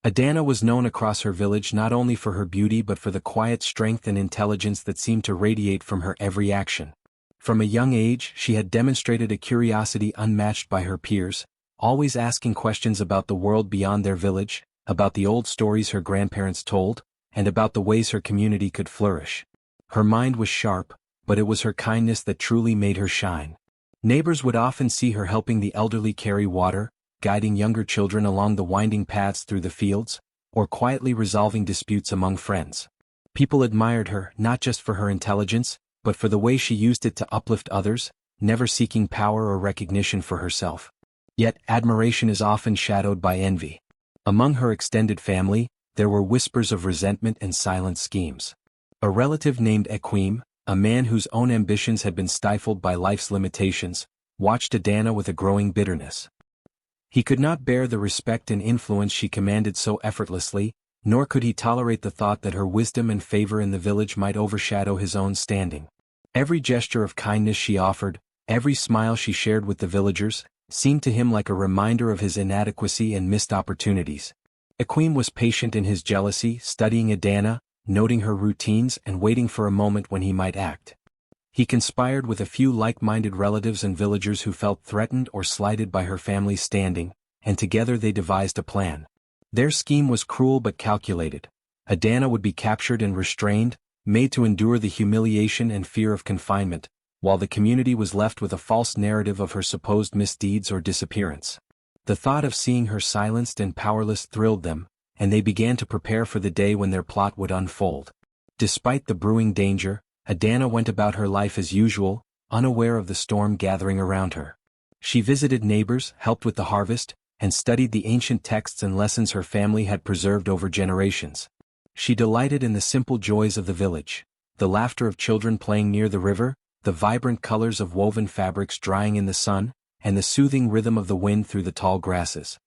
Adana was known across her village not only for her beauty but for the quiet strength and intelligence that seemed to radiate from her every action. From a young age, she had demonstrated a curiosity unmatched by her peers, always asking questions about the world beyond their village, about the old stories her grandparents told, and about the ways her community could flourish. Her mind was sharp, but it was her kindness that truly made her shine. Neighbors would often see her helping the elderly carry water, guiding younger children along the winding paths through the fields, or quietly resolving disputes among friends. People admired her not just for her intelligence, but for the way she used it to uplift others, never seeking power or recognition for herself. Yet admiration is often shadowed by envy. Among her extended family, there were whispers of resentment and silent schemes. A relative named Equim, a man whose own ambitions had been stifled by life's limitations, watched Adana with a growing bitterness. He could not bear the respect and influence she commanded so effortlessly, nor could he tolerate the thought that her wisdom and favor in the village might overshadow his own standing. Every gesture of kindness she offered, every smile she shared with the villagers, seemed to him like a reminder of his inadequacy and missed opportunities. Equim was patient in his jealousy, studying Adana, noting her routines and waiting for a moment when he might act. He conspired with a few like-minded relatives and villagers who felt threatened or slighted by her family's standing, and together they devised a plan. Their scheme was cruel but calculated. Adana would be captured and restrained, made to endure the humiliation and fear of confinement, while the community was left with a false narrative of her supposed misdeeds or disappearance. The thought of seeing her silenced and powerless thrilled them, and they began to prepare for the day when their plot would unfold. Despite the brewing danger, Adana went about her life as usual, unaware of the storm gathering around her. She visited neighbors, helped with the harvest, and studied the ancient texts and lessons her family had preserved over generations. She delighted in the simple joys of the village, the laughter of children playing near the river, the vibrant colors of woven fabrics drying in the sun, and the soothing rhythm of the wind through the tall grasses.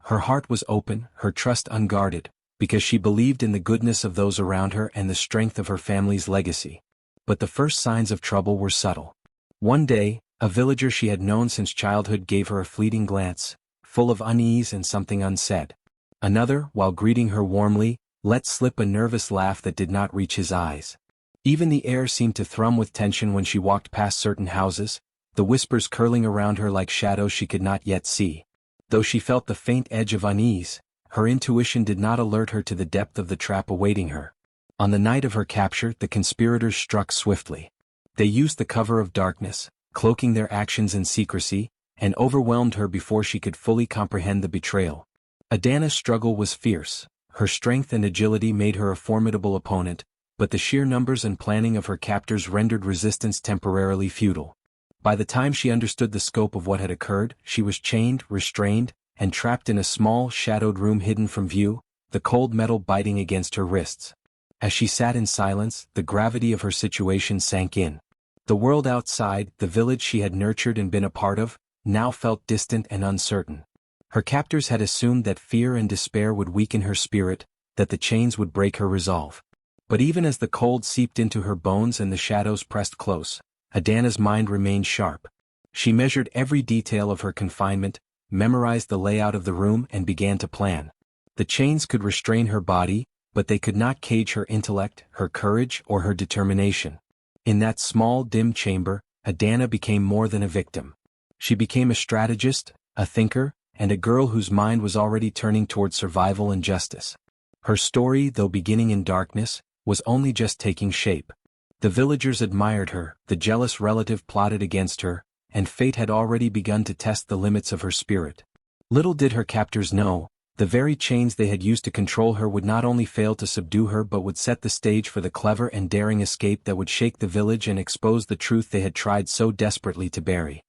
Her heart was open, her trust unguarded, because she believed in the goodness of those around her and the strength of her family's legacy. But the first signs of trouble were subtle. One day, a villager she had known since childhood gave her a fleeting glance, full of unease and something unsaid. Another, while greeting her warmly, let slip a nervous laugh that did not reach his eyes. Even the air seemed to thrum with tension when she walked past certain houses, the whispers curling around her like shadows she could not yet see. Though she felt the faint edge of unease, her intuition did not alert her to the depth of the trap awaiting her. On the night of her capture, the conspirators struck swiftly. They used the cover of darkness, cloaking their actions in secrecy, and overwhelmed her before she could fully comprehend the betrayal. Adana's struggle was fierce. Her strength and agility made her a formidable opponent, but the sheer numbers and planning of her captors rendered resistance temporarily futile. By the time she understood the scope of what had occurred, she was chained, restrained, and trapped in a small, shadowed room hidden from view, the cold metal biting against her wrists. As she sat in silence, the gravity of her situation sank in. The world outside, the village she had nurtured and been a part of, now felt distant and uncertain. Her captors had assumed that fear and despair would weaken her spirit, that the chains would break her resolve. But even as the cold seeped into her bones and the shadows pressed close, Adana's mind remained sharp. She measured every detail of her confinement, memorized the layout of the room and began to plan. The chains could restrain her body, but they could not cage her intellect, her courage, or her determination. In that small, dim chamber, Adana became more than a victim. She became a strategist, a thinker, and a girl whose mind was already turning toward survival and justice. Her story, though beginning in darkness, was only just taking shape. The villagers admired her, the jealous relative plotted against her, and fate had already begun to test the limits of her spirit. Little did her captors know, the very chains they had used to control her would not only fail to subdue her but would set the stage for the clever and daring escape that would shake the village and expose the truth they had tried so desperately to bury.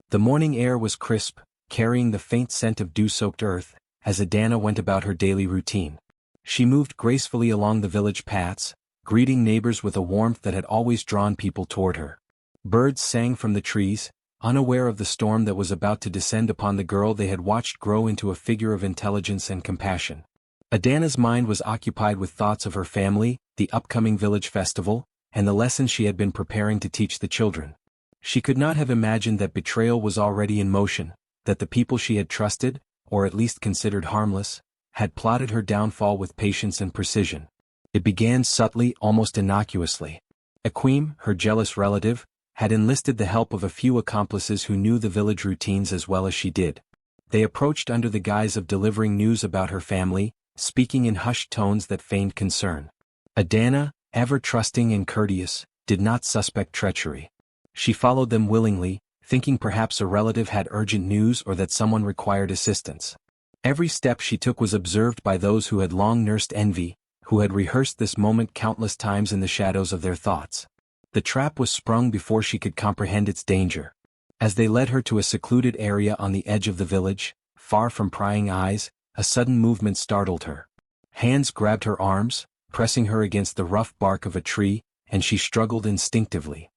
The morning air was crisp, carrying the faint scent of dew-soaked earth, as Adana went about her daily routine. She moved gracefully along the village paths, greeting neighbors with a warmth that had always drawn people toward her. Birds sang from the trees, unaware of the storm that was about to descend upon the girl they had watched grow into a figure of intelligence and compassion. Adana's mind was occupied with thoughts of her family, the upcoming village festival, and the lessons she had been preparing to teach the children. She could not have imagined that betrayal was already in motion, that the people she had trusted, or at least considered harmless, had plotted her downfall with patience and precision. It began subtly, almost innocuously. Akim, her jealous relative, had enlisted the help of a few accomplices who knew the village routines as well as she did. They approached under the guise of delivering news about her family, speaking in hushed tones that feigned concern. Adana, ever trusting and courteous, did not suspect treachery. She followed them willingly, thinking perhaps a relative had urgent news or that someone required assistance. Every step she took was observed by those who had long nursed envy, who had rehearsed this moment countless times in the shadows of their thoughts. The trap was sprung before she could comprehend its danger. As they led her to a secluded area on the edge of the village, far from prying eyes, a sudden movement startled her. Hands grabbed her arms, pressing her against the rough bark of a tree, and she struggled instinctively.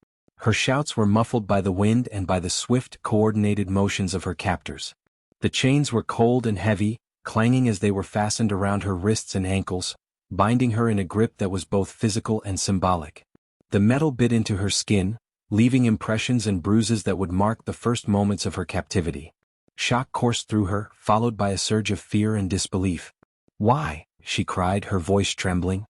Her shouts were muffled by the wind and by the swift, coordinated motions of her captors. The chains were cold and heavy, clanging as they were fastened around her wrists and ankles, binding her in a grip that was both physical and symbolic. The metal bit into her skin, leaving impressions and bruises that would mark the first moments of her captivity. Shock coursed through her, followed by a surge of fear and disbelief. "Why?" she cried, her voice trembling.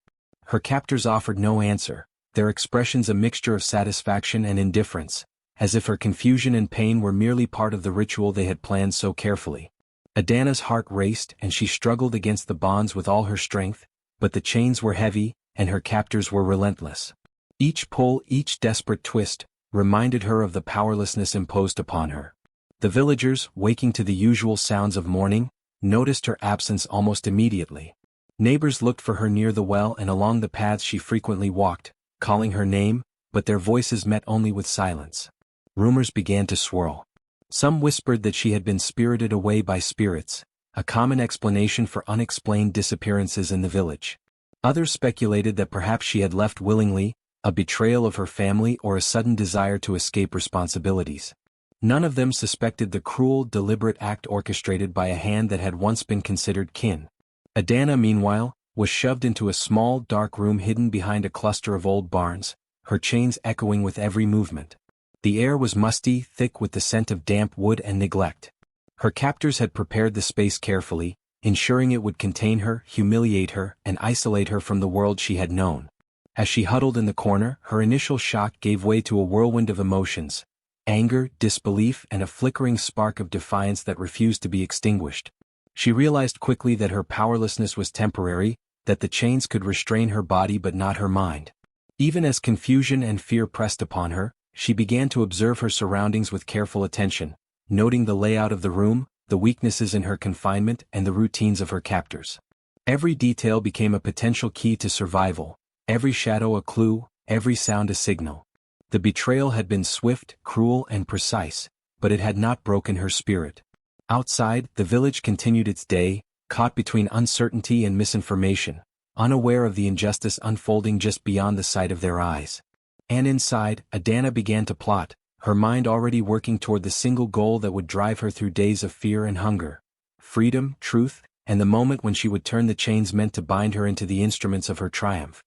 Her captors offered no answer, their expressions a mixture of satisfaction and indifference, as if her confusion and pain were merely part of the ritual they had planned so carefully. Adana's heart raced and she struggled against the bonds with all her strength, but the chains were heavy, and her captors were relentless. Each pull, each desperate twist, reminded her of the powerlessness imposed upon her. The villagers, waking to the usual sounds of mourning, noticed her absence almost immediately. Neighbors looked for her near the well and along the paths she frequently walked, calling her name, but their voices met only with silence. Rumors began to swirl. Some whispered that she had been spirited away by spirits, a common explanation for unexplained disappearances in the village. Others speculated that perhaps she had left willingly, a betrayal of her family or a sudden desire to escape responsibilities. None of them suspected the cruel, deliberate act orchestrated by a hand that had once been considered kin. Adana, meanwhile, was shoved into a small, dark room hidden behind a cluster of old barns, her chains echoing with every movement. The air was musty, thick with the scent of damp wood and neglect. Her captors had prepared the space carefully, ensuring it would contain her, humiliate her, and isolate her from the world she had known. As she huddled in the corner, her initial shock gave way to a whirlwind of emotions: anger, disbelief, and a flickering spark of defiance that refused to be extinguished. She realized quickly that her powerlessness was temporary, that the chains could restrain her body but not her mind. Even as confusion and fear pressed upon her, she began to observe her surroundings with careful attention, noting the layout of the room, the weaknesses in her confinement, and the routines of her captors. Every detail became a potential key to survival, every shadow a clue, every sound a signal. The betrayal had been swift, cruel, and precise, but it had not broken her spirit. Outside, the village continued its day, caught between uncertainty and misinformation, unaware of the injustice unfolding just beyond the sight of their eyes. And inside, Adana began to plot, her mind already working toward the single goal that would drive her through days of fear and hunger: freedom, truth, and the moment when she would turn the chains meant to bind her into the instruments of her triumph.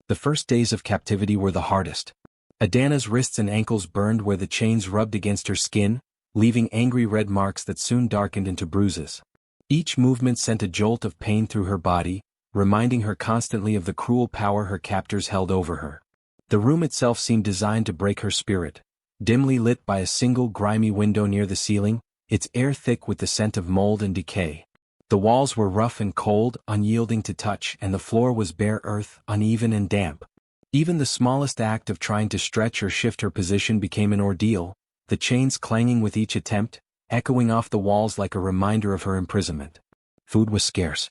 The first days of captivity were the hardest. Adana's wrists and ankles burned where the chains rubbed against her skin, leaving angry red marks that soon darkened into bruises. Each movement sent a jolt of pain through her body, reminding her constantly of the cruel power her captors held over her. The room itself seemed designed to break her spirit. Dimly lit by a single grimy window near the ceiling, its air thick with the scent of mold and decay. The walls were rough and cold, unyielding to touch, and the floor was bare earth, uneven and damp. Even the smallest act of trying to stretch or shift her position became an ordeal, the chains clanging with each attempt, echoing off the walls like a reminder of her imprisonment. Food was scarce.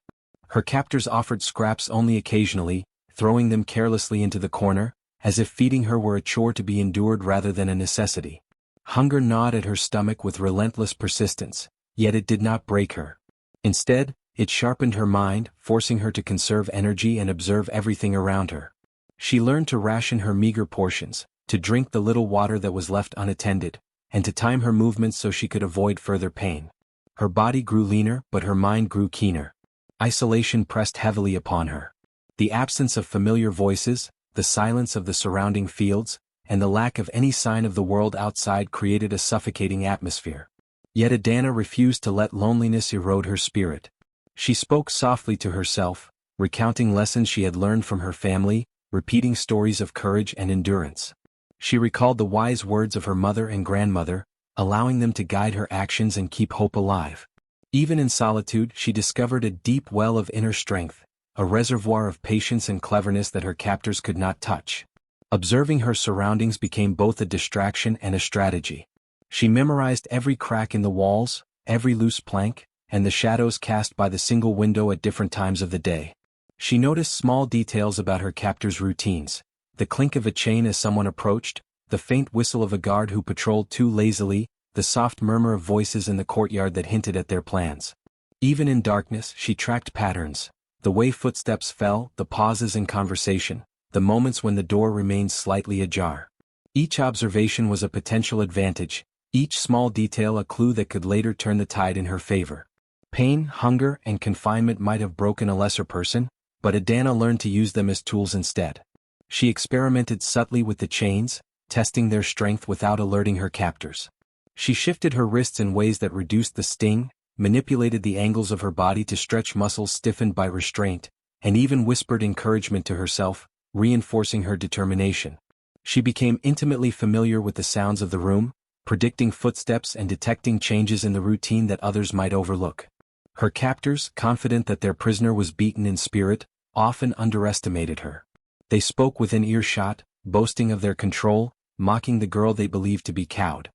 Her captors offered scraps only occasionally, throwing them carelessly into the corner, as if feeding her were a chore to be endured rather than a necessity. Hunger gnawed at her stomach with relentless persistence, yet it did not break her. Instead, it sharpened her mind, forcing her to conserve energy and observe everything around her. She learned to ration her meager portions, to drink the little water that was left unattended, and to time her movements so she could avoid further pain. Her body grew leaner, but her mind grew keener. Isolation pressed heavily upon her. The absence of familiar voices, the silence of the surrounding fields, and the lack of any sign of the world outside created a suffocating atmosphere. Yet Adana refused to let loneliness erode her spirit. She spoke softly to herself, recounting lessons she had learned from her family, repeating stories of courage and endurance. She recalled the wise words of her mother and grandmother, allowing them to guide her actions and keep hope alive. Even in solitude, she discovered a deep well of inner strength, a reservoir of patience and cleverness that her captors could not touch. Observing her surroundings became both a distraction and a strategy. She memorized every crack in the walls, every loose plank, and the shadows cast by the single window at different times of the day. She noticed small details about her captors' routines: the clink of a chain as someone approached, the faint whistle of a guard who patrolled too lazily, the soft murmur of voices in the courtyard that hinted at their plans. Even in darkness, she tracked patterns: the way footsteps fell, the pauses in conversation, the moments when the door remained slightly ajar. Each observation was a potential advantage, each small detail a clue that could later turn the tide in her favor. Pain, hunger, and confinement might have broken a lesser person, but Adana learned to use them as tools instead. She experimented subtly with the chains, testing their strength without alerting her captors. She shifted her wrists in ways that reduced the sting, manipulated the angles of her body to stretch muscles stiffened by restraint, and even whispered encouragement to herself, reinforcing her determination. She became intimately familiar with the sounds of the room, predicting footsteps and detecting changes in the routine that others might overlook. Her captors, confident that their prisoner was beaten in spirit, often underestimated her. They spoke within earshot, boasting of their control, mocking the girl they believed to be cowed.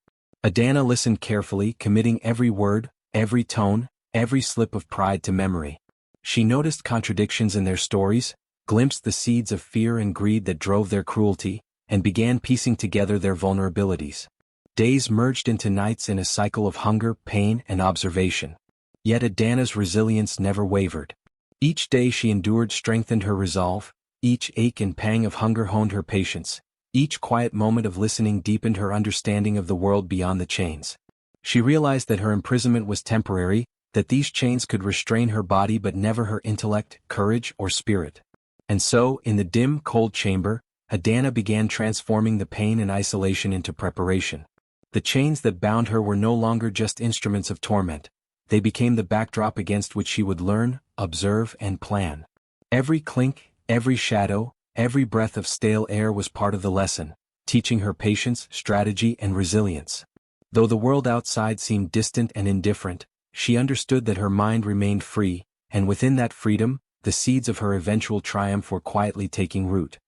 Adana listened carefully, committing every word, every tone, every slip of pride to memory. She noticed contradictions in their stories, glimpsed the seeds of fear and greed that drove their cruelty, and began piecing together their vulnerabilities. Days merged into nights in a cycle of hunger, pain, and observation. Yet Adana's resilience never wavered. Each day she endured strengthened her resolve, each ache and pang of hunger honed her patience, each quiet moment of listening deepened her understanding of the world beyond the chains. She realized that her imprisonment was temporary, that these chains could restrain her body but never her intellect, courage, or spirit. And so, in the dim, cold chamber, Adana began transforming the pain and isolation into preparation. The chains that bound her were no longer just instruments of torment. They became the backdrop against which she would learn, observe, and plan. Every clink, every shadow, every breath of stale air was part of the lesson, teaching her patience, strategy, and resilience. Though the world outside seemed distant and indifferent, she understood that her mind remained free, and within that freedom, the seeds of her eventual triumph were quietly taking root.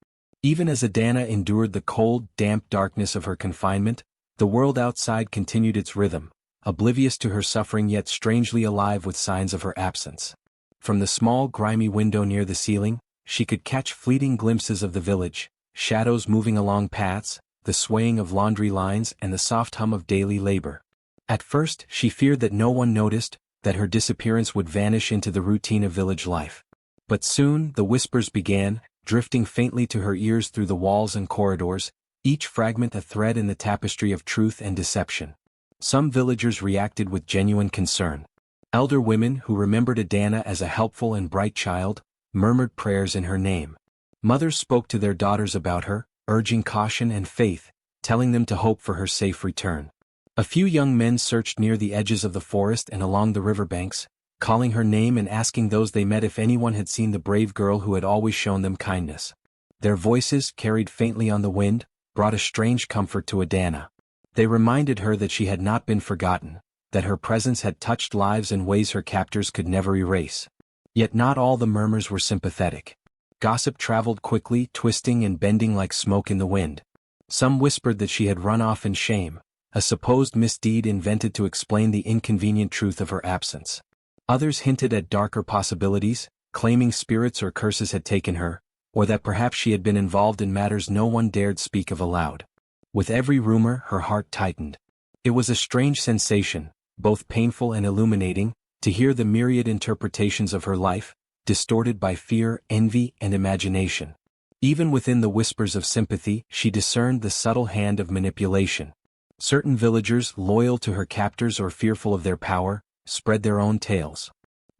Even as Adana endured the cold, damp darkness of her confinement, the world outside continued its rhythm, oblivious to her suffering yet strangely alive with signs of her absence. From the small, grimy window near the ceiling, she could catch fleeting glimpses of the village, shadows moving along paths, the swaying of laundry lines, and the soft hum of daily labor. At first, she feared that no one noticed, that her disappearance would vanish into the routine of village life. But soon, the whispers began, drifting faintly to her ears through the walls and corridors, each fragment a thread in the tapestry of truth and deception. Some villagers reacted with genuine concern. Elder women who remembered Adana as a helpful and bright child, murmured prayers in her name. Mothers spoke to their daughters about her, urging caution and faith, telling them to hope for her safe return. A few young men searched near the edges of the forest and along the riverbanks, calling her name and asking those they met if anyone had seen the brave girl who had always shown them kindness. Their voices, carried faintly on the wind, brought a strange comfort to Adana. They reminded her that she had not been forgotten, that her presence had touched lives in ways her captors could never erase. Yet not all the murmurs were sympathetic. Gossip traveled quickly, twisting and bending like smoke in the wind. Some whispered that she had run off in shame, a supposed misdeed invented to explain the inconvenient truth of her absence. Others hinted at darker possibilities, claiming spirits or curses had taken her, or that perhaps she had been involved in matters no one dared speak of aloud. With every rumor, her heart tightened. It was a strange sensation, both painful and illuminating, to hear the myriad interpretations of her life, distorted by fear, envy, and imagination. Even within the whispers of sympathy, she discerned the subtle hand of manipulation. Certain villagers, loyal to her captors or fearful of their power, spread their own tales.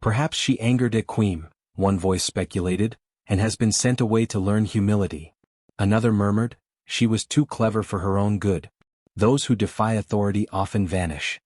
Perhaps she angered Equim, one voice speculated, and has been sent away to learn humility. Another murmured, she was too clever for her own good. Those who defy authority often vanish.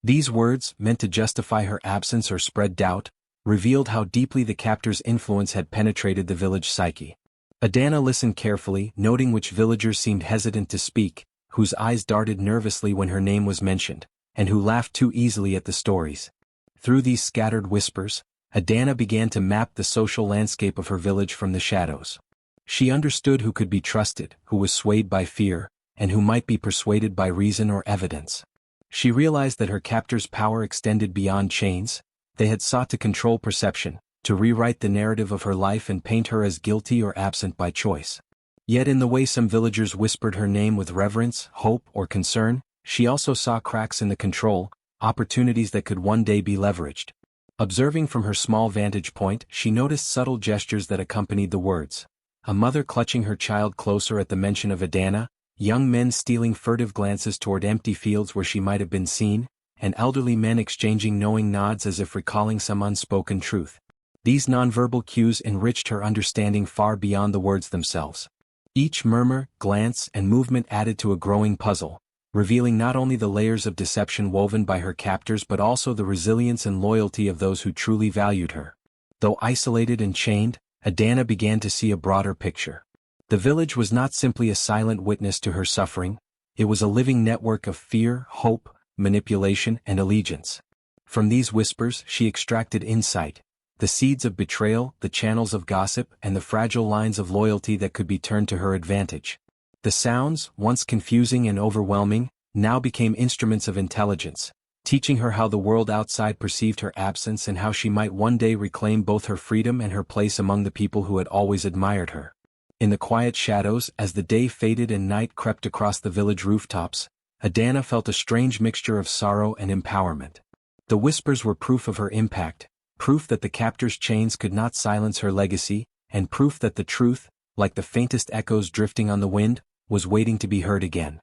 These words, meant to justify her absence or spread doubt, revealed how deeply the captor's influence had penetrated the village psyche. Adana listened carefully, noting which villagers seemed hesitant to speak, whose eyes darted nervously when her name was mentioned, and who laughed too easily at the stories. Through these scattered whispers, Adana began to map the social landscape of her village from the shadows. She understood who could be trusted, who was swayed by fear, and who might be persuaded by reason or evidence. She realized that her captor's power extended beyond chains. They had sought to control perception, to rewrite the narrative of her life and paint her as guilty or absent by choice. Yet in the way some villagers whispered her name with reverence, hope, or concern, she also saw cracks in the control, opportunities that could one day be leveraged. Observing from her small vantage point, she noticed subtle gestures that accompanied the words. A mother clutching her child closer at the mention of Adana, young men stealing furtive glances toward empty fields where she might have been seen, and elderly men exchanging knowing nods as if recalling some unspoken truth. These nonverbal cues enriched her understanding far beyond the words themselves. Each murmur, glance, and movement added to a growing puzzle, revealing not only the layers of deception woven by her captors but also the resilience and loyalty of those who truly valued her. Though isolated and chained, Adana began to see a broader picture. The village was not simply a silent witness to her suffering, it was a living network of fear, hope, manipulation, and allegiance. From these whispers she extracted insight, the seeds of betrayal, the channels of gossip, and the fragile lines of loyalty that could be turned to her advantage. The sounds, once confusing and overwhelming, now became instruments of intelligence, teaching her how the world outside perceived her absence and how she might one day reclaim both her freedom and her place among the people who had always admired her. In the quiet shadows, as the day faded and night crept across the village rooftops, Adana felt a strange mixture of sorrow and empowerment. The whispers were proof of her impact, proof that the captor's chains could not silence her legacy, and proof that the truth, like the faintest echoes drifting on the wind, was waiting to be heard again.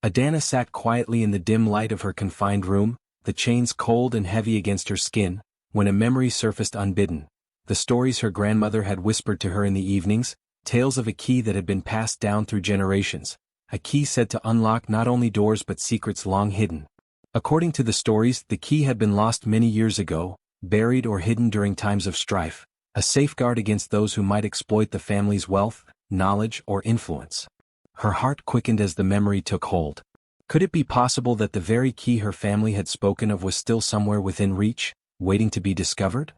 Adana sat quietly in the dim light of her confined room, the chains cold and heavy against her skin, when a memory surfaced unbidden. The stories her grandmother had whispered to her in the evenings, tales of a key that had been passed down through generations, a key said to unlock not only doors but secrets long hidden. According to the stories, the key had been lost many years ago, buried or hidden during times of strife, a safeguard against those who might exploit the family's wealth, knowledge, or influence. Her heart quickened as the memory took hold. Could it be possible that the very key her family had spoken of was still somewhere within reach, waiting to be discovered?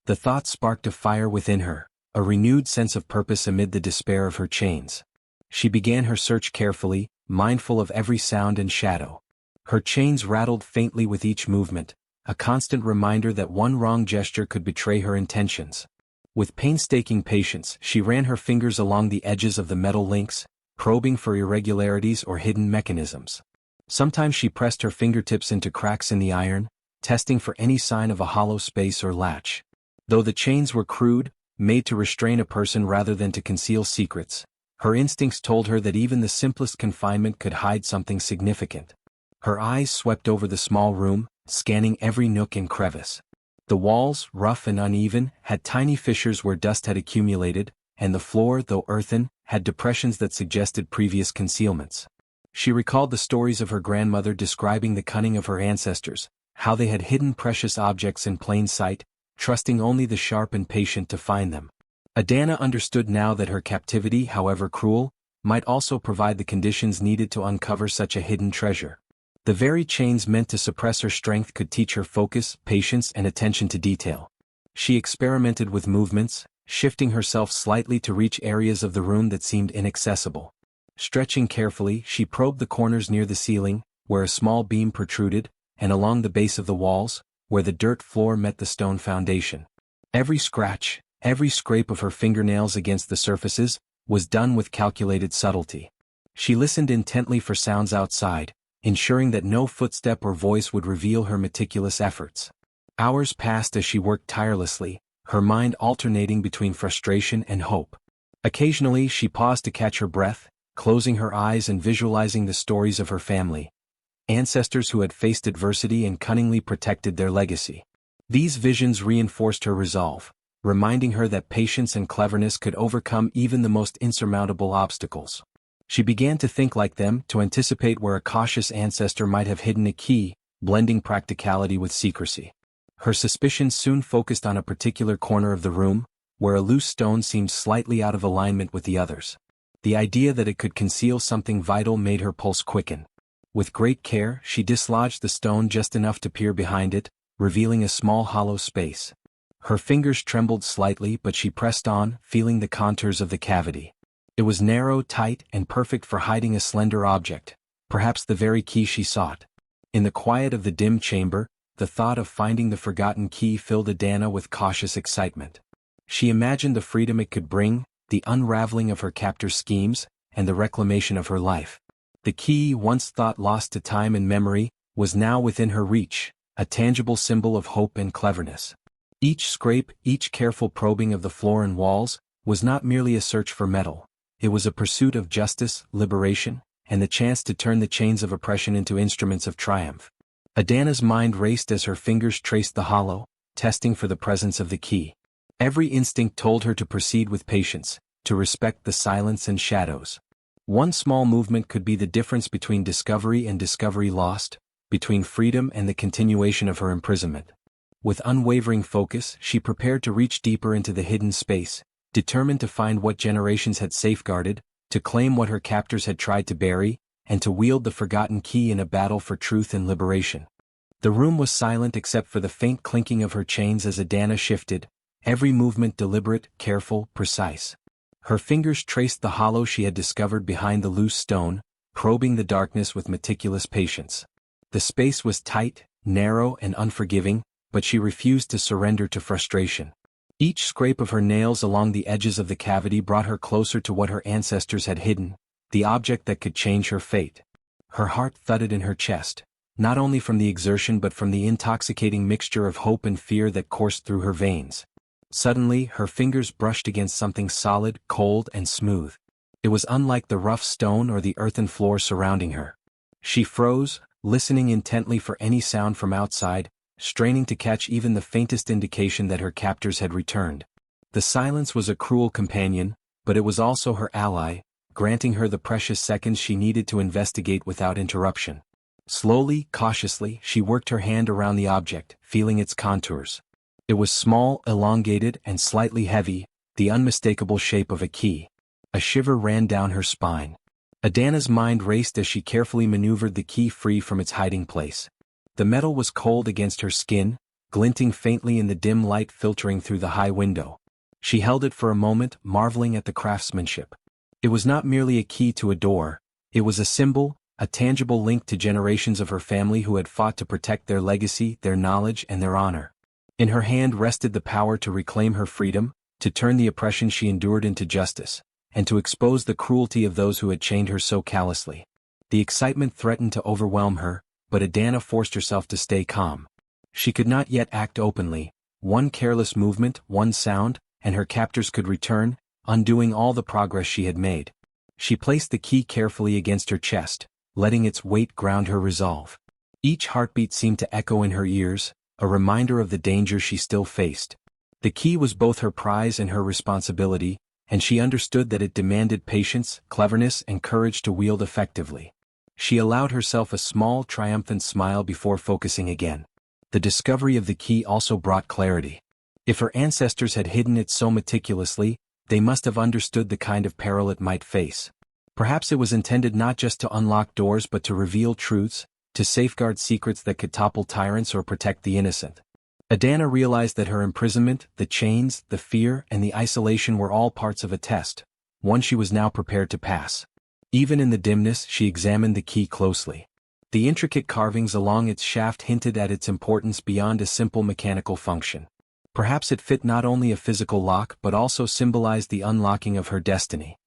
The thought sparked a fire within her, a renewed sense of purpose amid the despair of her chains. She began her search carefully, mindful of every sound and shadow. Her chains rattled faintly with each movement, a constant reminder that one wrong gesture could betray her intentions. With painstaking patience, she ran her fingers along the edges of the metal links, probing for irregularities or hidden mechanisms. Sometimes she pressed her fingertips into cracks in the iron, testing for any sign of a hollow space or latch. Though the chains were crude, made to restrain a person rather than to conceal secrets, her instincts told her that even the simplest confinement could hide something significant. Her eyes swept over the small room, scanning every nook and crevice. The walls, rough and uneven, had tiny fissures where dust had accumulated, and the floor, though earthen, had depressions that suggested previous concealments. She recalled the stories of her grandmother describing the cunning of her ancestors, how they had hidden precious objects in plain sight, trusting only the sharp and patient to find them. Adana understood now that her captivity, however cruel, might also provide the conditions needed to uncover such a hidden treasure. The very chains meant to suppress her strength could teach her focus, patience, and attention to detail. She experimented with movements, shifting herself slightly to reach areas of the room that seemed inaccessible. Stretching carefully, she probed the corners near the ceiling, where a small beam protruded, and along the base of the walls, where the dirt floor met the stone foundation. Every scratch, every scrape of her fingernails against the surfaces, was done with calculated subtlety. She listened intently for sounds outside, ensuring that no footstep or voice would reveal her meticulous efforts. Hours passed as she worked tirelessly, her mind alternating between frustration and hope. Occasionally she paused to catch her breath, closing her eyes and visualizing the stories of her family, ancestors who had faced adversity and cunningly protected their legacy. These visions reinforced her resolve, reminding her that patience and cleverness could overcome even the most insurmountable obstacles. She began to think like them, to anticipate where a cautious ancestor might have hidden a key, blending practicality with secrecy. Her suspicions soon focused on a particular corner of the room, where a loose stone seemed slightly out of alignment with the others. The idea that it could conceal something vital made her pulse quicken. With great care, she dislodged the stone just enough to peer behind it, revealing a small hollow space. Her fingers trembled slightly, but she pressed on, feeling the contours of the cavity. It was narrow, tight, and perfect for hiding a slender object, perhaps the very key she sought. In the quiet of the dim chamber, the thought of finding the forgotten key filled Adana with cautious excitement. She imagined the freedom it could bring, the unraveling of her captor's schemes, and the reclamation of her life. The key, once thought lost to time and memory, was now within her reach, a tangible symbol of hope and cleverness. Each scrape, each careful probing of the floor and walls, was not merely a search for metal. It was a pursuit of justice, liberation, and the chance to turn the chains of oppression into instruments of triumph. Adana's mind raced as her fingers traced the hollow, testing for the presence of the key. Every instinct told her to proceed with patience, to respect the silence and shadows. One small movement could be the difference between discovery and discovery lost, between freedom and the continuation of her imprisonment. With unwavering focus, she prepared to reach deeper into the hidden space, determined to find what generations had safeguarded, to claim what her captors had tried to bury, and to wield the forgotten key in a battle for truth and liberation. The room was silent except for the faint clinking of her chains as Adana shifted, every movement deliberate, careful, precise. Her fingers traced the hollow she had discovered behind the loose stone, probing the darkness with meticulous patience. The space was tight, narrow, and unforgiving, but she refused to surrender to frustration. Each scrape of her nails along the edges of the cavity brought her closer to what her ancestors had hidden, the object that could change her fate. Her heart thudded in her chest, not only from the exertion but from the intoxicating mixture of hope and fear that coursed through her veins. Suddenly, her fingers brushed against something solid, cold, and smooth. It was unlike the rough stone or the earthen floor surrounding her. She froze, listening intently for any sound from outside, straining to catch even the faintest indication that her captors had returned. The silence was a cruel companion, but it was also her ally, granting her the precious seconds she needed to investigate without interruption. Slowly, cautiously, she worked her hand around the object, feeling its contours. It was small, elongated, and slightly heavy, the unmistakable shape of a key. A shiver ran down her spine. Adana's mind raced as she carefully maneuvered the key free from its hiding place. The metal was cold against her skin, glinting faintly in the dim light filtering through the high window. She held it for a moment, marveling at the craftsmanship. It was not merely a key to a door, it was a symbol, a tangible link to generations of her family who had fought to protect their legacy, their knowledge, and their honor. In her hand rested the power to reclaim her freedom, to turn the oppression she endured into justice, and to expose the cruelty of those who had chained her so callously. The excitement threatened to overwhelm her, but Adana forced herself to stay calm. She could not yet act openly. One careless movement, one sound, and her captors could return, undoing all the progress she had made. She placed the key carefully against her chest, letting its weight ground her resolve. Each heartbeat seemed to echo in her ears, a reminder of the danger she still faced. The key was both her prize and her responsibility, and she understood that it demanded patience, cleverness, and courage to wield effectively. She allowed herself a small, triumphant smile before focusing again. The discovery of the key also brought clarity. If her ancestors had hidden it so meticulously, they must have understood the kind of peril it might face. Perhaps it was intended not just to unlock doors but to reveal truths, to safeguard secrets that could topple tyrants or protect the innocent. Adana realized that her imprisonment, the chains, the fear, and the isolation were all parts of a test, one she was now prepared to pass. Even in the dimness, she examined the key closely. The intricate carvings along its shaft hinted at its importance beyond a simple mechanical function. Perhaps it fit not only a physical lock but also symbolized the unlocking of her destiny.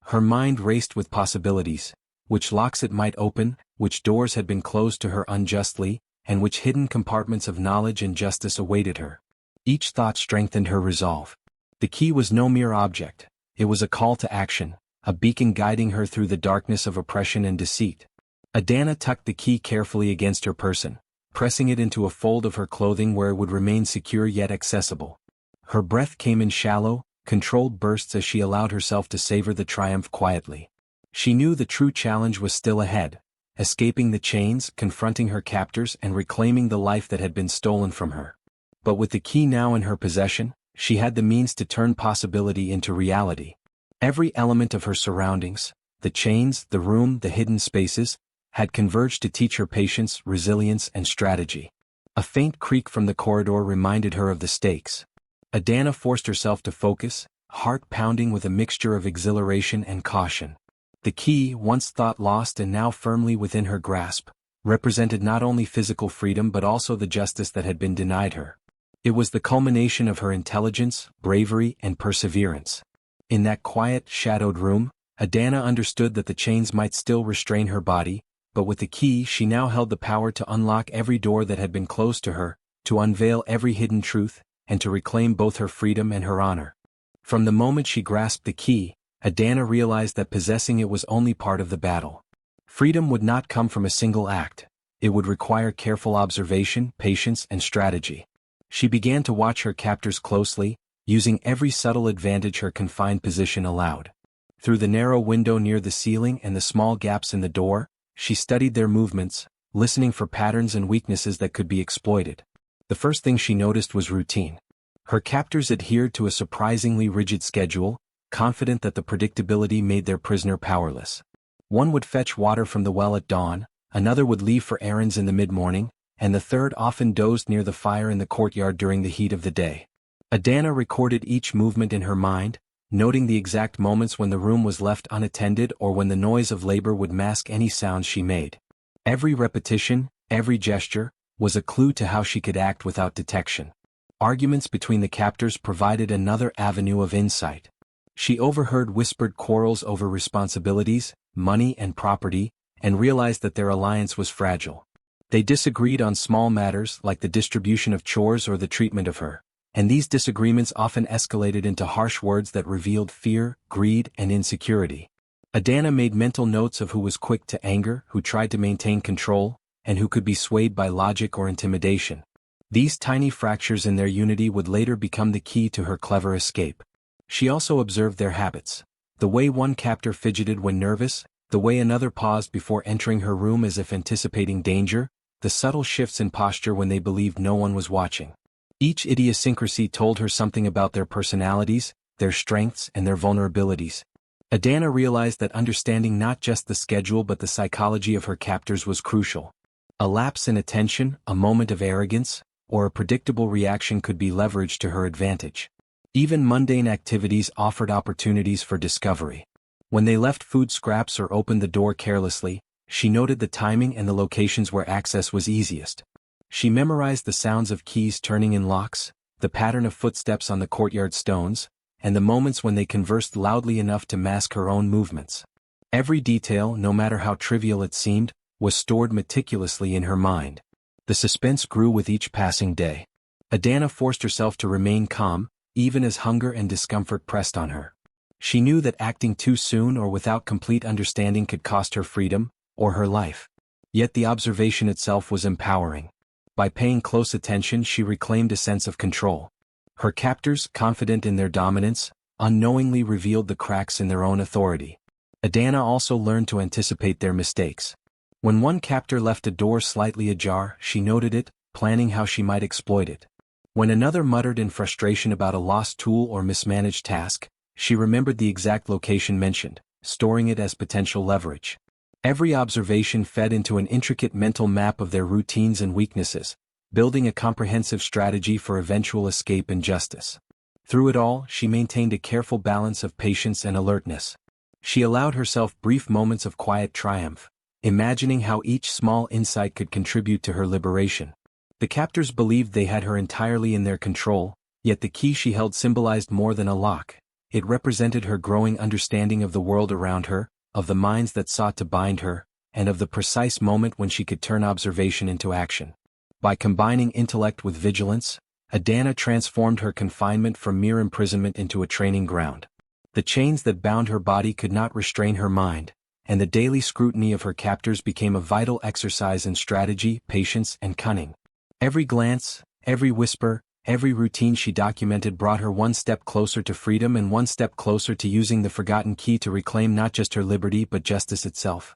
Her mind raced with possibilities, which locks it might open, which doors had been closed to her unjustly, and which hidden compartments of knowledge and justice awaited her. Each thought strengthened her resolve. The key was no mere object, it was a call to action, a beacon guiding her through the darkness of oppression and deceit. Adana tucked the key carefully against her person, pressing it into a fold of her clothing where it would remain secure yet accessible. Her breath came in shallow, controlled bursts as she allowed herself to savor the triumph quietly. She knew the true challenge was still ahead, escaping the chains, confronting her captors, and reclaiming the life that had been stolen from her. But with the key now in her possession, she had the means to turn possibility into reality. Every element of her surroundings, the chains, the room, the hidden spaces, had converged to teach her patience, resilience, and strategy. A faint creak from the corridor reminded her of the stakes. Adana forced herself to focus, heart pounding with a mixture of exhilaration and caution. The key, once thought lost and now firmly within her grasp, represented not only physical freedom but also the justice that had been denied her. It was the culmination of her intelligence, bravery, and perseverance. In that quiet, shadowed room, Adana understood that the chains might still restrain her body, but with the key she now held the power to unlock every door that had been closed to her, to unveil every hidden truth, and to reclaim both her freedom and her honor. From the moment she grasped the key, Adana realized that possessing it was only part of the battle. Freedom would not come from a single act. It would require careful observation, patience, and strategy. She began to watch her captors closely, using every subtle advantage her confined position allowed. Through the narrow window near the ceiling and the small gaps in the door, she studied their movements, listening for patterns and weaknesses that could be exploited. The first thing she noticed was routine. Her captors adhered to a surprisingly rigid schedule, confident that the predictability made their prisoner powerless. One would fetch water from the well at dawn, another would leave for errands in the mid-morning, and the third often dozed near the fire in the courtyard during the heat of the day. Adana recorded each movement in her mind, noting the exact moments when the room was left unattended or when the noise of labor would mask any sounds she made. Every repetition, every gesture, was a clue to how she could act without detection. Arguments between the captors provided another avenue of insight. She overheard whispered quarrels over responsibilities, money and property, and realized that their alliance was fragile. They disagreed on small matters like the distribution of chores or the treatment of her, and these disagreements often escalated into harsh words that revealed fear, greed, and insecurity. Adana made mental notes of who was quick to anger, who tried to maintain control, and who could be swayed by logic or intimidation. These tiny fractures in their unity would later become the key to her clever escape. She also observed their habits. The way one captor fidgeted when nervous, the way another paused before entering her room as if anticipating danger, the subtle shifts in posture when they believed no one was watching. Each idiosyncrasy told her something about their personalities, their strengths, and their vulnerabilities. Adana realized that understanding not just the schedule but the psychology of her captors was crucial. A lapse in attention, a moment of arrogance, or a predictable reaction could be leveraged to her advantage. Even mundane activities offered opportunities for discovery. When they left food scraps or opened the door carelessly, she noted the timing and the locations where access was easiest. She memorized the sounds of keys turning in locks, the pattern of footsteps on the courtyard stones, and the moments when they conversed loudly enough to mask her own movements. Every detail, no matter how trivial it seemed, was stored meticulously in her mind. The suspense grew with each passing day. Adana forced herself to remain calm, even as hunger and discomfort pressed on her. She knew that acting too soon or without complete understanding could cost her freedom, or her life. Yet the observation itself was empowering. By paying close attention she reclaimed a sense of control. Her captors, confident in their dominance, unknowingly revealed the cracks in their own authority. Adana also learned to anticipate their mistakes. When one captor left a door slightly ajar, she noted it, planning how she might exploit it. When another muttered in frustration about a lost tool or mismanaged task, she remembered the exact location mentioned, storing it as potential leverage. Every observation fed into an intricate mental map of their routines and weaknesses, building a comprehensive strategy for eventual escape and justice. Through it all, she maintained a careful balance of patience and alertness. She allowed herself brief moments of quiet triumph, imagining how each small insight could contribute to her liberation. The captors believed they had her entirely in their control, yet the key she held symbolized more than a lock. It represented her growing understanding of the world around her, of the minds that sought to bind her, and of the precise moment when she could turn observation into action. By combining intellect with vigilance, Adana transformed her confinement from mere imprisonment into a training ground. The chains that bound her body could not restrain her mind, and the daily scrutiny of her captors became a vital exercise in strategy, patience, and cunning. Every glance, every whisper, every routine she documented brought her one step closer to freedom and one step closer to using the forgotten key to reclaim not just her liberty but justice itself.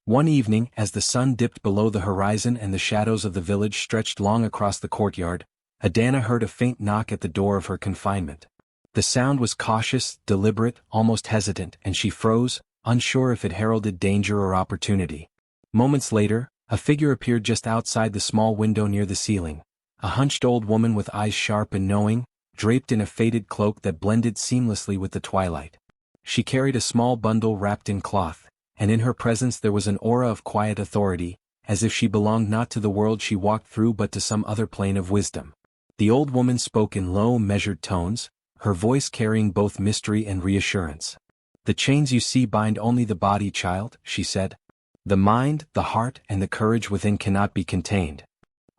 One evening, as the sun dipped below the horizon and the shadows of the village stretched long across the courtyard, Adana heard a faint knock at the door of her confinement. The sound was cautious, deliberate, almost hesitant, and she froze, unsure if it heralded danger or opportunity. Moments later, a figure appeared just outside the small window near the ceiling, a hunched old woman with eyes sharp and knowing, draped in a faded cloak that blended seamlessly with the twilight. She carried a small bundle wrapped in cloth, and in her presence there was an aura of quiet authority, as if she belonged not to the world she walked through but to some other plane of wisdom. The old woman spoke in low, measured tones, her voice carrying both mystery and reassurance. "The chains you see bind only the body, child," she said. "The mind, the heart, and the courage within cannot be contained."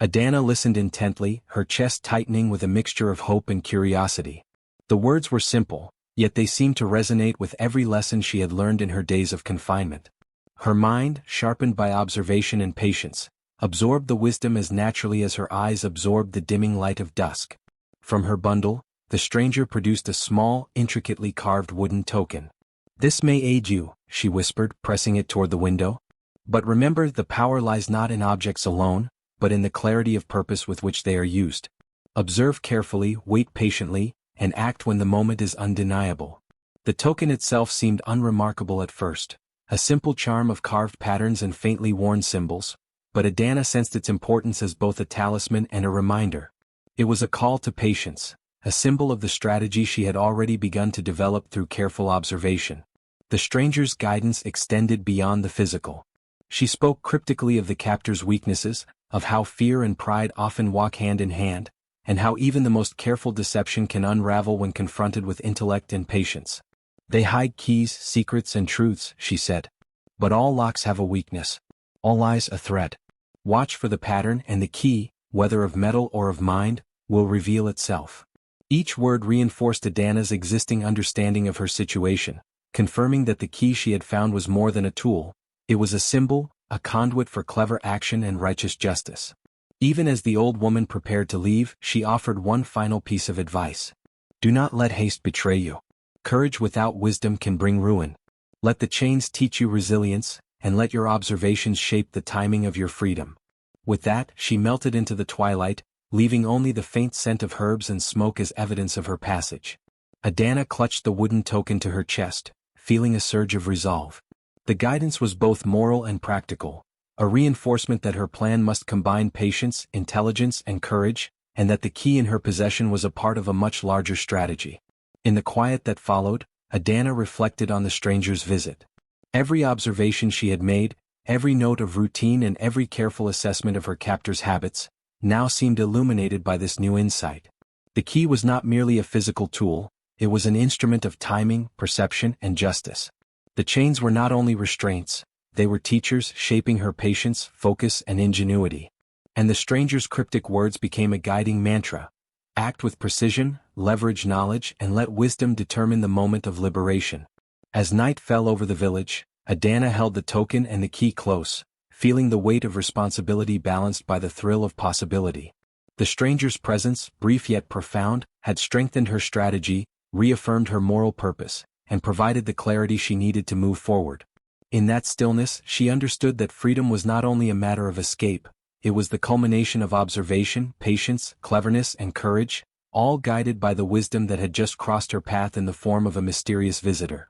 Adana listened intently, her chest tightening with a mixture of hope and curiosity. The words were simple, yet they seemed to resonate with every lesson she had learned in her days of confinement. Her mind, sharpened by observation and patience, absorbed the wisdom as naturally as her eyes absorbed the dimming light of dusk. From her bundle, the stranger produced a small, intricately carved wooden token. "This may aid you," she whispered, pressing it toward the window. "But remember, the power lies not in objects alone, but in the clarity of purpose with which they are used. Observe carefully, wait patiently, and act when the moment is undeniable." The token itself seemed unremarkable at first, a simple charm of carved patterns and faintly worn symbols, but Adana sensed its importance as both a talisman and a reminder. It was a call to patience, a symbol of the strategy she had already begun to develop through careful observation. The stranger's guidance extended beyond the physical. She spoke cryptically of the captor's weaknesses, of how fear and pride often walk hand in hand, and how even the most careful deception can unravel when confronted with intellect and patience. "They hide keys, secrets, and truths," she said. "But all locks have a weakness. All lies a thread. Watch for the pattern, and the key, whether of metal or of mind, will reveal itself." Each word reinforced Adana's existing understanding of her situation, confirming that the key she had found was more than a tool. It was a symbol, a conduit for clever action and righteous justice. Even as the old woman prepared to leave, she offered one final piece of advice. "Do not let haste betray you. Courage without wisdom can bring ruin. Let the chains teach you resilience, and let your observations shape the timing of your freedom." With that, she melted into the twilight, leaving only the faint scent of herbs and smoke as evidence of her passage. Adana clutched the wooden token to her chest, feeling a surge of resolve. The guidance was both moral and practical, a reinforcement that her plan must combine patience, intelligence, and courage, and that the key in her possession was a part of a much larger strategy. In the quiet that followed, Adana reflected on the stranger's visit. Every observation she had made, every note of routine and every careful assessment of her captor's habits, now seemed illuminated by this new insight. The key was not merely a physical tool, it was an instrument of timing, perception, and justice. The chains were not only restraints, they were teachers shaping her patience, focus, and ingenuity. And the stranger's cryptic words became a guiding mantra. Act with precision, leverage knowledge, and let wisdom determine the moment of liberation. As night fell over the village, Adana held the token and the key close, feeling the weight of responsibility balanced by the thrill of possibility. The stranger's presence, brief yet profound, had strengthened her strategy, reaffirmed her moral purpose, and provided the clarity she needed to move forward. In that stillness, she understood that freedom was not only a matter of escape, it was the culmination of observation, patience, cleverness, and courage, all guided by the wisdom that had just crossed her path in the form of a mysterious visitor.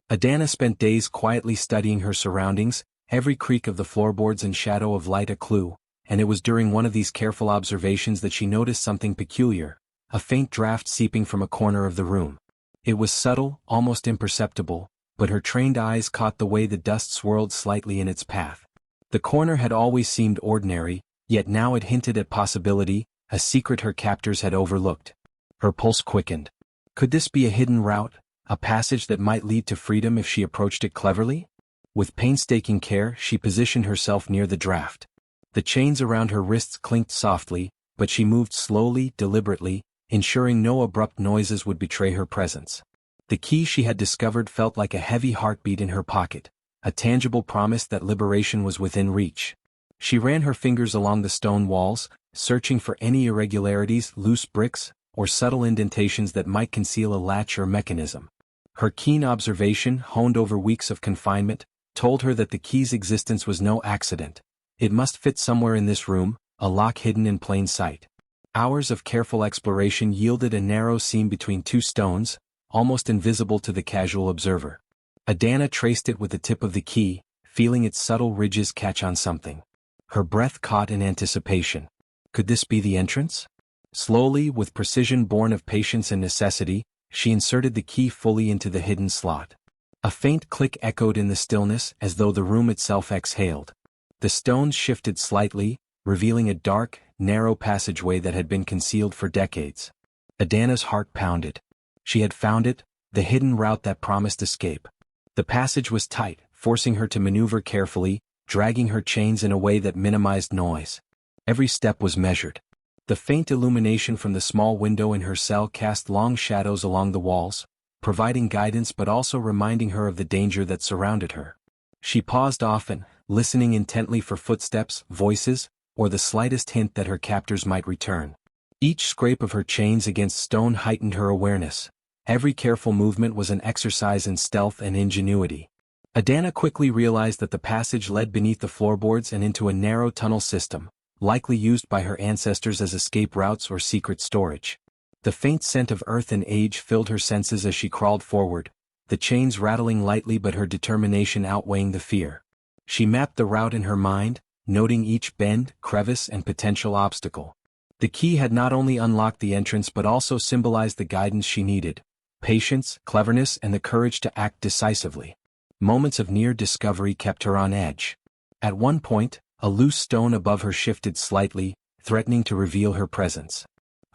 Adana spent days quietly studying her surroundings, every creak of the floorboards and shadow of light a clue, and it was during one of these careful observations that she noticed something peculiar, a faint draft seeping from a corner of the room. It was subtle, almost imperceptible, but her trained eyes caught the way the dust swirled slightly in its path. The corner had always seemed ordinary, yet now it hinted at possibility, a secret her captors had overlooked. Her pulse quickened. Could this be a hidden route, a passage that might lead to freedom if she approached it cleverly? With painstaking care, she positioned herself near the draft. The chains around her wrists clinked softly, but she moved slowly, deliberately, ensuring no abrupt noises would betray her presence. The key she had discovered felt like a heavy heartbeat in her pocket, a tangible promise that liberation was within reach. She ran her fingers along the stone walls, searching for any irregularities, loose bricks, or subtle indentations that might conceal a latch or mechanism. Her keen observation, honed over weeks of confinement, told her that the key's existence was no accident. It must fit somewhere in this room, a lock hidden in plain sight. Hours of careful exploration yielded a narrow seam between two stones, almost invisible to the casual observer. Adana traced it with the tip of the key, feeling its subtle ridges catch on something. Her breath caught in anticipation. Could this be the entrance? Slowly, with precision born of patience and necessity, she inserted the key fully into the hidden slot. A faint click echoed in the stillness as though the room itself exhaled. The stones shifted slightly, revealing a dark, narrow passageway that had been concealed for decades. Adana's heart pounded. She had found it, the hidden route that promised escape. The passage was tight, forcing her to maneuver carefully, dragging her chains in a way that minimized noise. Every step was measured. The faint illumination from the small window in her cell cast long shadows along the walls, providing guidance but also reminding her of the danger that surrounded her. She paused often, listening intently for footsteps, voices, or the slightest hint that her captors might return. Each scrape of her chains against stone heightened her awareness. Every careful movement was an exercise in stealth and ingenuity. Adana quickly realized that the passage led beneath the floorboards and into a narrow tunnel system, likely used by her ancestors as escape routes or secret storage. The faint scent of earth and age filled her senses as she crawled forward, the chains rattling lightly but her determination outweighing the fear. She mapped the route in her mind, noting each bend, crevice, and potential obstacle. The key had not only unlocked the entrance but also symbolized the guidance she needed: patience, cleverness, and the courage to act decisively. Moments of near discovery kept her on edge. At one point, a loose stone above her shifted slightly, threatening to reveal her presence.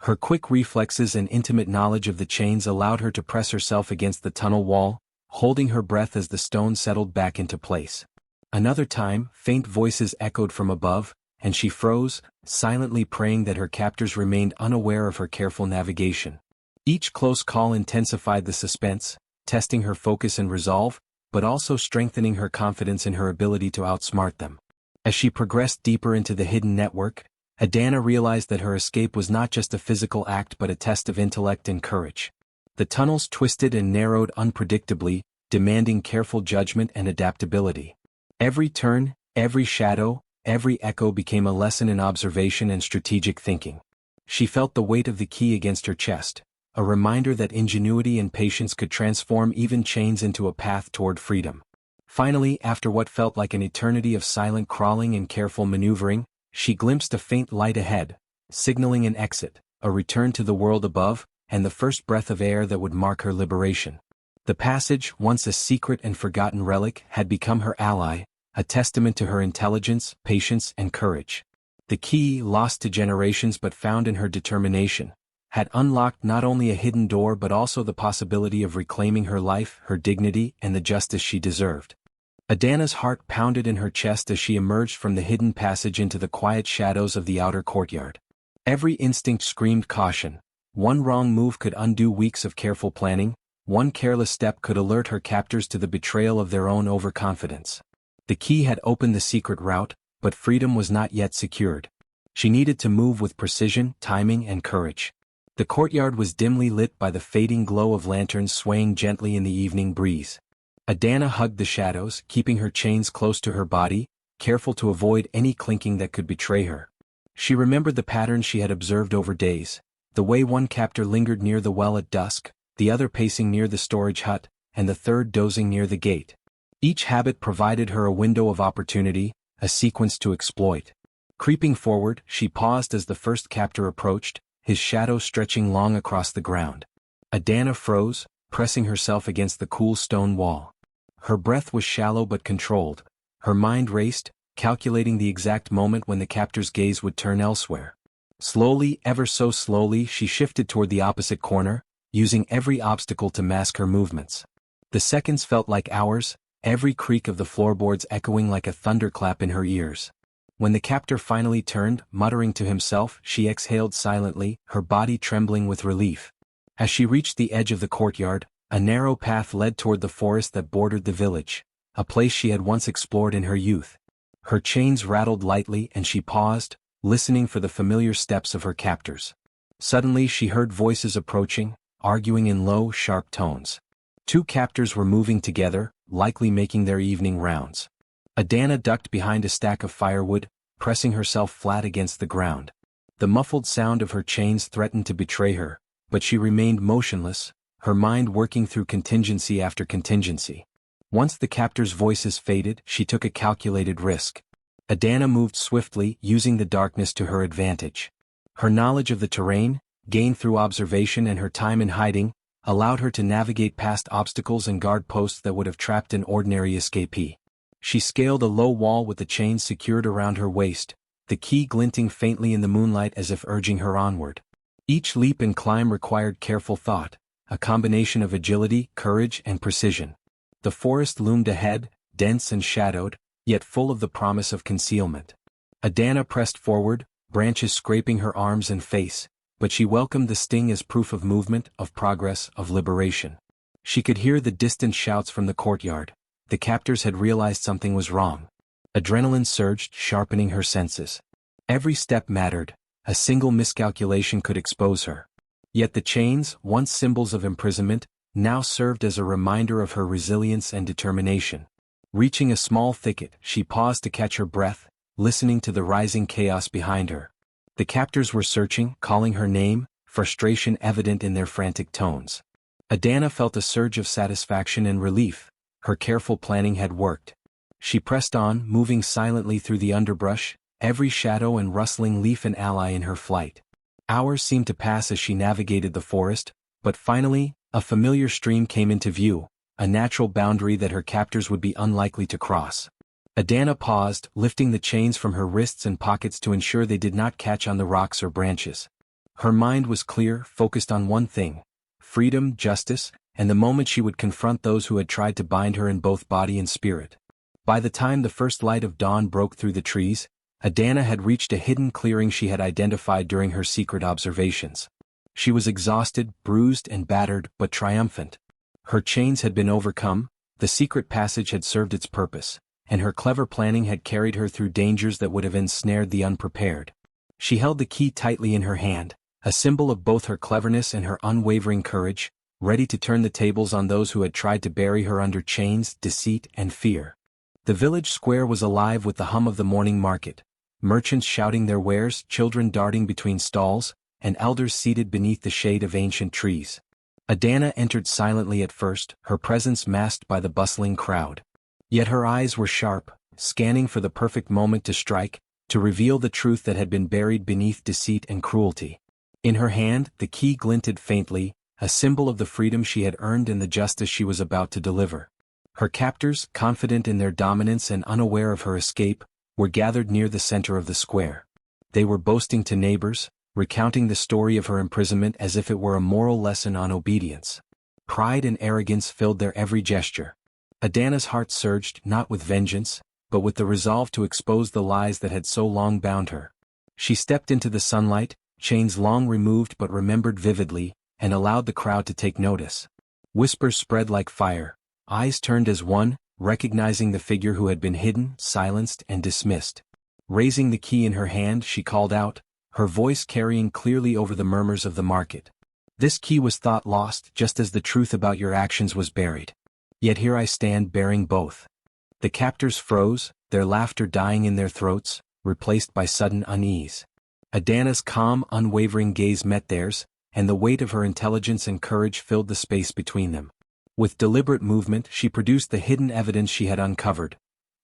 Her quick reflexes and intimate knowledge of the chains allowed her to press herself against the tunnel wall, holding her breath as the stone settled back into place. Another time, faint voices echoed from above, and she froze, silently praying that her captors remained unaware of her careful navigation. Each close call intensified the suspense, testing her focus and resolve, but also strengthening her confidence in her ability to outsmart them. As she progressed deeper into the hidden network, Adana realized that her escape was not just a physical act but a test of intellect and courage. The tunnels twisted and narrowed unpredictably, demanding careful judgment and adaptability. Every turn, every shadow, every echo became a lesson in observation and strategic thinking. She felt the weight of the key against her chest, a reminder that ingenuity and patience could transform even chains into a path toward freedom. Finally, after what felt like an eternity of silent crawling and careful maneuvering, she glimpsed a faint light ahead, signaling an exit, a return to the world above, and the first breath of air that would mark her liberation. The passage, once a secret and forgotten relic, had become her ally, a testament to her intelligence, patience, and courage. The key, lost to generations but found in her determination, had unlocked not only a hidden door but also the possibility of reclaiming her life, her dignity, and the justice she deserved. Adana's heart pounded in her chest as she emerged from the hidden passage into the quiet shadows of the outer courtyard. Every instinct screamed caution. One wrong move could undo weeks of careful planning, one careless step could alert her captors to the betrayal of their own overconfidence. The key had opened the secret route, but freedom was not yet secured. She needed to move with precision, timing, and courage. The courtyard was dimly lit by the fading glow of lanterns swaying gently in the evening breeze. Adana hugged the shadows, keeping her chains close to her body, careful to avoid any clinking that could betray her. She remembered the patterns she had observed over days, the way one captor lingered near the well at dusk, the other pacing near the storage hut, and the third dozing near the gate. Each habit provided her a window of opportunity, a sequence to exploit. Creeping forward, she paused as the first captor approached, his shadow stretching long across the ground. Adana froze, pressing herself against the cool stone wall. Her breath was shallow but controlled. Her mind raced, calculating the exact moment when the captor's gaze would turn elsewhere. Slowly, ever so slowly, she shifted toward the opposite corner, using every obstacle to mask her movements. The seconds felt like hours, every creak of the floorboards echoing like a thunderclap in her ears. When the captor finally turned, muttering to himself, she exhaled silently, her body trembling with relief. As she reached the edge of the courtyard, a narrow path led toward the forest that bordered the village, a place she had once explored in her youth. Her chains rattled lightly and she paused, listening for the familiar steps of her captors. Suddenly she heard voices approaching, arguing in low, sharp tones. Two captors were moving together, likely making their evening rounds. Adana ducked behind a stack of firewood, pressing herself flat against the ground. The muffled sound of her chains threatened to betray her, but she remained motionless, her mind working through contingency after contingency. Once the captor's voices faded, she took a calculated risk. Adana moved swiftly, using the darkness to her advantage. Her knowledge of the terrain, gained through observation and her time in hiding, allowed her to navigate past obstacles and guard posts that would have trapped an ordinary escapee. She scaled a low wall with the chains secured around her waist, the key glinting faintly in the moonlight as if urging her onward. Each leap and climb required careful thought, a combination of agility, courage, and precision. The forest loomed ahead, dense and shadowed, yet full of the promise of concealment. Adana pressed forward, branches scraping her arms and face, but she welcomed the sting as proof of movement, of progress, of liberation. She could hear the distant shouts from the courtyard. The captors had realized something was wrong. Adrenaline surged, sharpening her senses. Every step mattered. A single miscalculation could expose her. Yet the chains, once symbols of imprisonment, now served as a reminder of her resilience and determination. Reaching a small thicket, she paused to catch her breath, listening to the rising chaos behind her. The captors were searching, calling her name, frustration evident in their frantic tones. Adana felt a surge of satisfaction and relief. Her careful planning had worked. She pressed on, moving silently through the underbrush, every shadow and rustling leaf an ally in her flight. Hours seemed to pass as she navigated the forest, but finally, a familiar stream came into view, a natural boundary that her captors would be unlikely to cross. Adana paused, lifting the chains from her wrists and pockets to ensure they did not catch on the rocks or branches. Her mind was clear, focused on one thing: freedom, justice, and the moment she would confront those who had tried to bind her in both body and spirit. By the time the first light of dawn broke through the trees, Adana had reached a hidden clearing she had identified during her secret observations. She was exhausted, bruised and battered, but triumphant. Her chains had been overcome, the secret passage had served its purpose, and her clever planning had carried her through dangers that would have ensnared the unprepared. She held the key tightly in her hand, a symbol of both her cleverness and her unwavering courage, ready to turn the tables on those who had tried to bury her under chains, deceit, and fear. The village square was alive with the hum of the morning market, merchants shouting their wares, children darting between stalls, and elders seated beneath the shade of ancient trees. Adana entered silently at first, her presence masked by the bustling crowd. Yet her eyes were sharp, scanning for the perfect moment to strike, to reveal the truth that had been buried beneath deceit and cruelty. In her hand, the key glinted faintly, a symbol of the freedom she had earned and the justice she was about to deliver. Her captors, confident in their dominance and unaware of her escape, were gathered near the center of the square. They were boasting to neighbors, recounting the story of her imprisonment as if it were a moral lesson on obedience. Pride and arrogance filled their every gesture. Adana's heart surged, not with vengeance, but with the resolve to expose the lies that had so long bound her. She stepped into the sunlight, chains long removed but remembered vividly, and allowed the crowd to take notice. Whispers spread like fire, eyes turned as one, recognizing the figure who had been hidden, silenced, and dismissed. Raising the key in her hand, she called out, her voice carrying clearly over the murmurs of the market. This key was thought lost, just as the truth about your actions was buried. Yet here I stand bearing both. The captors froze, their laughter dying in their throats, replaced by sudden unease. Adana's calm, unwavering gaze met theirs, and the weight of her intelligence and courage filled the space between them. With deliberate movement, she produced the hidden evidence she had uncovered.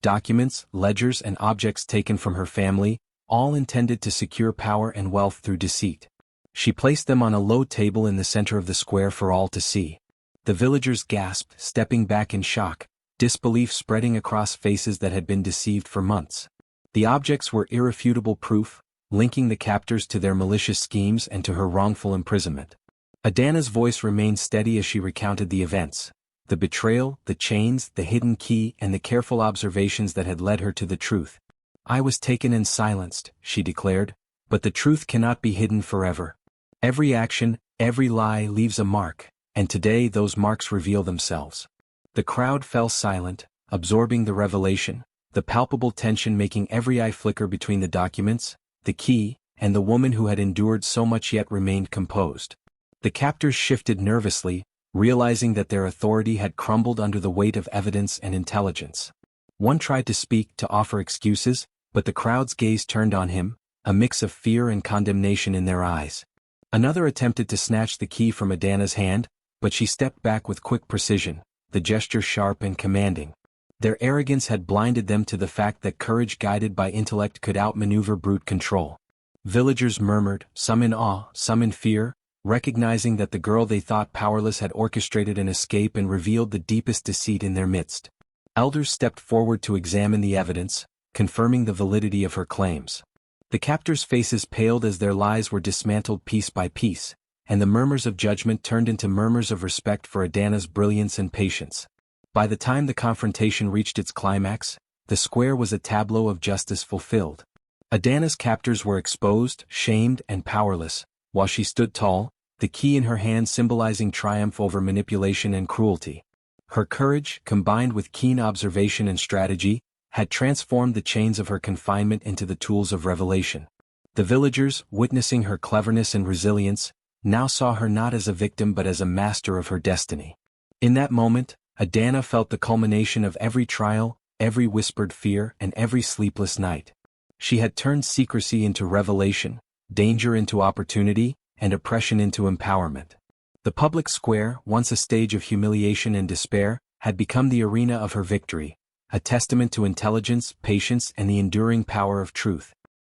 Documents, ledgers, and objects taken from her family, all intended to secure power and wealth through deceit. She placed them on a low table in the center of the square for all to see. The villagers gasped, stepping back in shock, disbelief spreading across faces that had been deceived for months. The objects were irrefutable proof, linking the captors to their malicious schemes and to her wrongful imprisonment. Adana's voice remained steady as she recounted the events: the betrayal, the chains, the hidden key, and the careful observations that had led her to the truth. I was taken and silenced, she declared, but the truth cannot be hidden forever. Every action, every lie leaves a mark, and today those marks reveal themselves. The crowd fell silent, absorbing the revelation, the palpable tension making every eye flicker between the documents, the key, and the woman who had endured so much yet remained composed. The captors shifted nervously, realizing that their authority had crumbled under the weight of evidence and intelligence. One tried to speak, to offer excuses, but the crowd's gaze turned on him, a mix of fear and condemnation in their eyes. Another attempted to snatch the key from Adana's hand, but she stepped back with quick precision, the gesture sharp and commanding. Their arrogance had blinded them to the fact that courage guided by intellect could outmaneuver brute control. Villagers murmured, some in awe, some in fear, recognizing that the girl they thought powerless had orchestrated an escape and revealed the deepest deceit in their midst. Elders stepped forward to examine the evidence, confirming the validity of her claims. The captors' faces paled as their lies were dismantled piece by piece, and the murmurs of judgment turned into murmurs of respect for Adana's brilliance and patience. By the time the confrontation reached its climax, the square was a tableau of justice fulfilled. Adana's captors were exposed, shamed, and powerless, while she stood tall, the key in her hand symbolizing triumph over manipulation and cruelty. Her courage, combined with keen observation and strategy, had transformed the chains of her confinement into the tools of revelation. The villagers, witnessing her cleverness and resilience, now saw her not as a victim but as a master of her destiny. In that moment, Adana felt the culmination of every trial, every whispered fear, and every sleepless night. She had turned secrecy into revelation, danger into opportunity, and oppression into empowerment. The public square, once a stage of humiliation and despair, had become the arena of her victory, a testament to intelligence, patience, and the enduring power of truth.